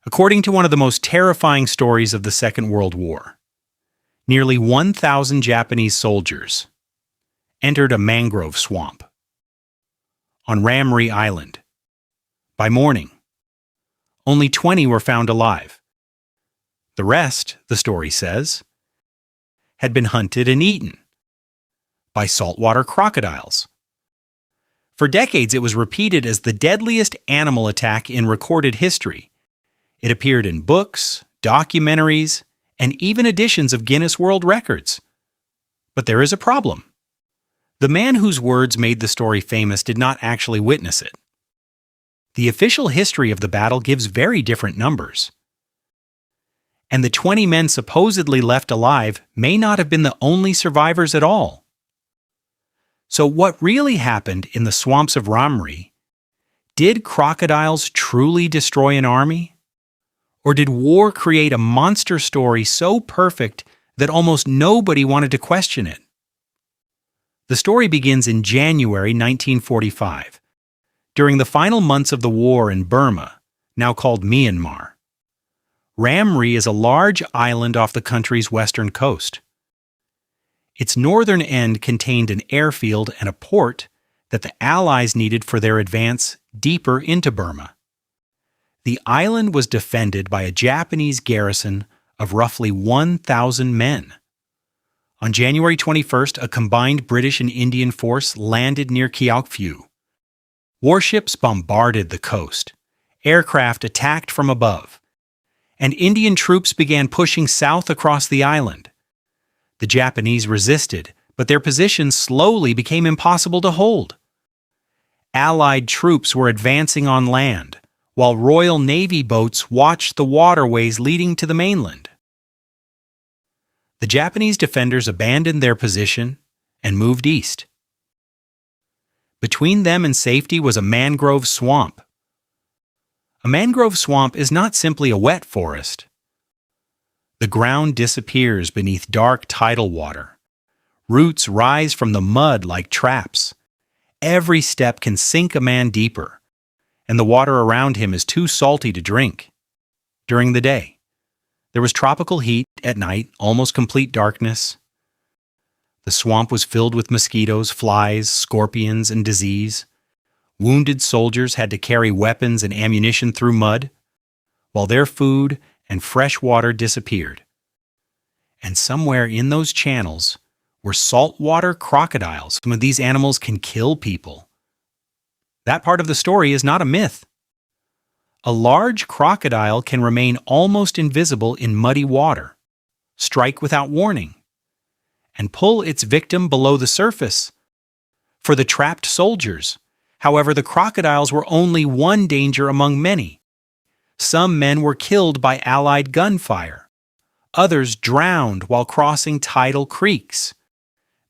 According to one of the most terrifying stories of the Second World War, nearly 1,000 Japanese soldiers entered a mangrove swamp on Ramree Island. By morning, only 20 were found alive. The rest, the story says, had been hunted and eaten by saltwater crocodiles. For decades, it was repeated as the deadliest animal attack in recorded history. It appeared in books, documentaries, and even editions of Guinness World Records. But there is a problem. The man whose words made the story famous did not actually witness it. The official history of the battle gives very different numbers. And the 20 men supposedly left alive may not have been the only survivors at all. So what really happened in the swamps of Ramree? Did crocodiles truly destroy an army? Or did war create a monster story so perfect that almost nobody wanted to question it? The story begins in January 1945, during the final months of the war in Burma, now called Myanmar. Ramree is a large island off the country's western coast. Its northern end contained an airfield and a port that the Allies needed for their advance deeper into Burma. The island was defended by a Japanese garrison of roughly 1,000 men. On January 21st, a combined British and Indian force landed near Kyaukpyu. Warships bombarded the coast, aircraft attacked from above, and Indian troops began pushing south across the island. The Japanese resisted, but their position slowly became impossible to hold. Allied troops were advancing on land, while Royal Navy boats watched the waterways leading to the mainland. The Japanese defenders abandoned their position and moved east. Between them and safety was a mangrove swamp. A mangrove swamp is not simply a wet forest. The ground disappears beneath dark tidal water. Roots rise from the mud like traps. Every step can sink a man deeper, and the water around him is too salty to drink. During the day, there was tropical heat. At night, almost complete darkness. The swamp was filled with mosquitoes, flies, scorpions, and disease. Wounded soldiers had to carry weapons and ammunition through mud, while their food and fresh water disappeared. And somewhere in those channels were saltwater crocodiles. Some of these animals can kill people. That part of the story is not a myth. A large crocodile can remain almost invisible in muddy water, strike without warning, and pull its victim below the surface. For the trapped soldiers, however, the crocodiles were only one danger among many. Some men were killed by Allied gunfire. Others drowned while crossing tidal creeks.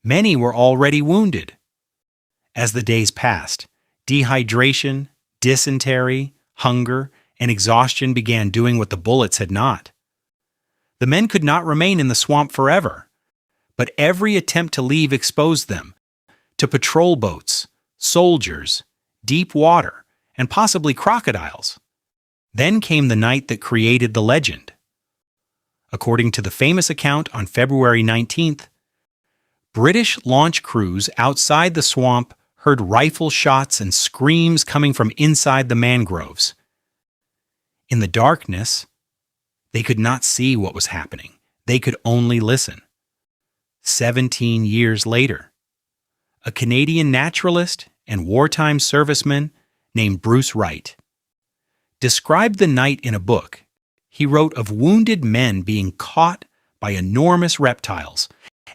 Many were already wounded. As the days passed, dehydration, dysentery, hunger, and exhaustion began doing what the bullets had not. The men could not remain in the swamp forever, but every attempt to leave exposed them to patrol boats, soldiers, deep water, and possibly crocodiles. Then came the night that created the legend. According to the famous account on February 19th, British launch crews outside the swamp heard rifle shots and screams coming from inside the mangroves. In the darkness, they could not see what was happening. They could only listen. 17 years later, a Canadian naturalist and wartime serviceman named Bruce Wright described the night in a book. He wrote of wounded men being caught by enormous reptiles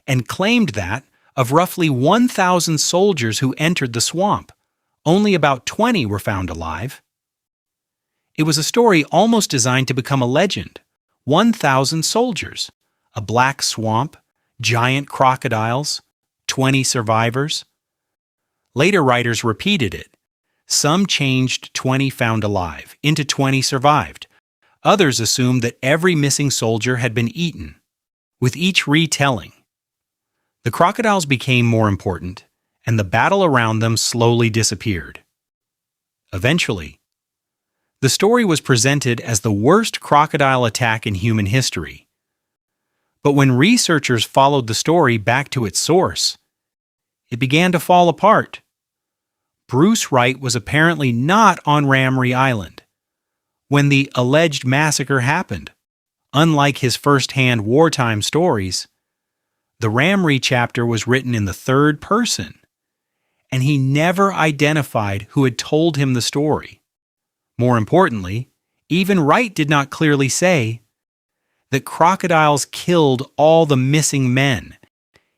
and claimed that of roughly 1,000 soldiers who entered the swamp, only about 20 were found alive. It was a story almost designed to become a legend. 1,000 soldiers, a black swamp, giant crocodiles, 20 survivors. Later writers repeated it. Some changed 20 found alive into 20 survived. Others assumed that every missing soldier had been eaten. With each retelling, the crocodiles became more important, and the battle around them slowly disappeared. Eventually, The story was presented as the worst crocodile attack in human history. But when researchers followed the story back to its source, it began to fall apart. Bruce Wright was apparently not on Ramree Island when the alleged massacre happened. Unlike his first-hand wartime stories, the Ramree chapter was written in the third person, and he never identified who had told him the story. More importantly, even Wright did not clearly say that crocodiles killed all the missing men.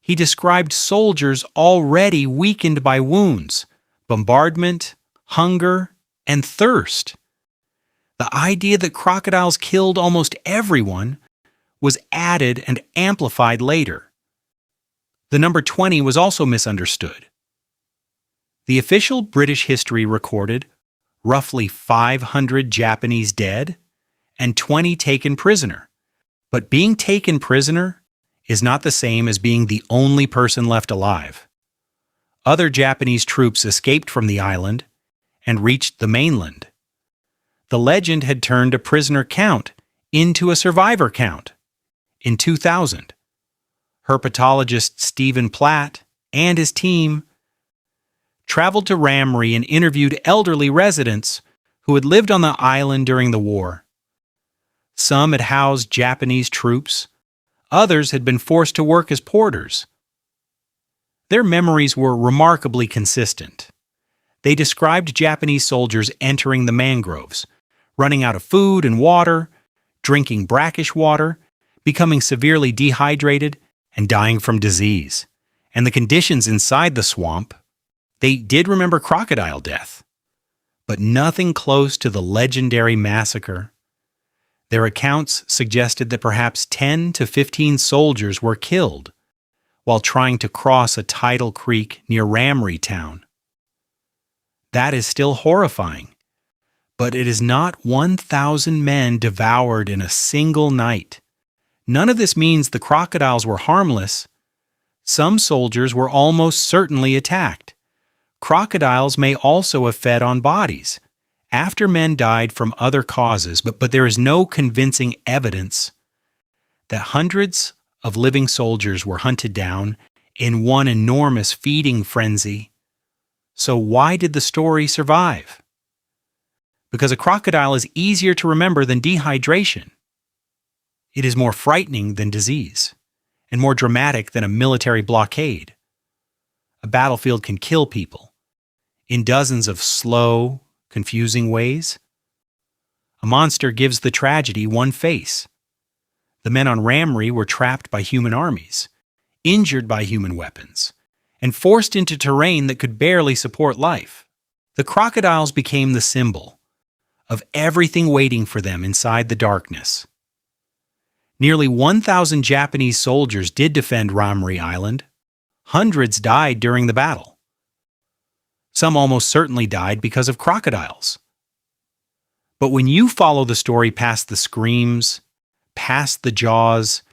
He described soldiers already weakened by wounds, bombardment, hunger, and thirst. The idea that crocodiles killed almost everyone was added and amplified later. The number 20 was also misunderstood. The official British history recorded roughly 500 Japanese dead and 20 taken prisoner. But being taken prisoner is not the same as being the only person left alive. Other Japanese troops escaped from the island and reached the mainland. The legend had turned a prisoner count into a survivor count. In 2000, herpetologist Stephen Platt and his team traveled to Ramree and interviewed elderly residents who had lived on the island during the war. Some had housed Japanese troops, others had been forced to work as porters. Their memories were remarkably consistent. They described Japanese soldiers entering the mangroves, running out of food and water, drinking brackish water, becoming severely dehydrated, and dying from disease. And the conditions inside the swamp, they did remember crocodile death, but nothing close to the legendary massacre. Their accounts suggested that perhaps 10 to 15 soldiers were killed while trying to cross a tidal creek near Ramree town. That is still horrifying, but it is not 1,000 men devoured in a single night. None of this means the crocodiles were harmless. Some soldiers were almost certainly attacked. Crocodiles may also have fed on bodies after men died from other causes, but there is no convincing evidence that hundreds of living soldiers were hunted down in one enormous feeding frenzy. So why did the story survive? Because a crocodile is easier to remember than dehydration. It is more frightening than disease, and more dramatic than a military blockade. A battlefield can kill people in dozens of slow, confusing ways. A monster gives the tragedy one face. The men on Ramree were trapped by human armies, injured by human weapons, and forced into terrain that could barely support life. The crocodiles became the symbol of everything waiting for them inside the darkness. Nearly 1,000 Japanese soldiers did defend Ramree Island. Hundreds died during the battle. Some almost certainly died because of crocodiles. But when you follow the story past the screams, past the jaws,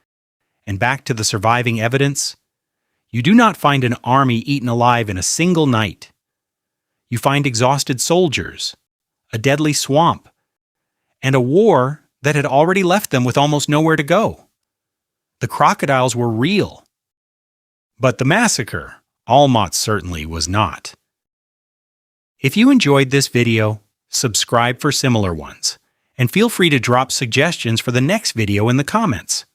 and back to the surviving evidence, you do not find an army eaten alive in a single night. You find exhausted soldiers, a deadly swamp, and a war that had already left them with almost nowhere to go. The crocodiles were real. But the massacre, almost certainly, was not. If you enjoyed this video, subscribe for similar ones, and feel free to drop suggestions for the next video in the comments.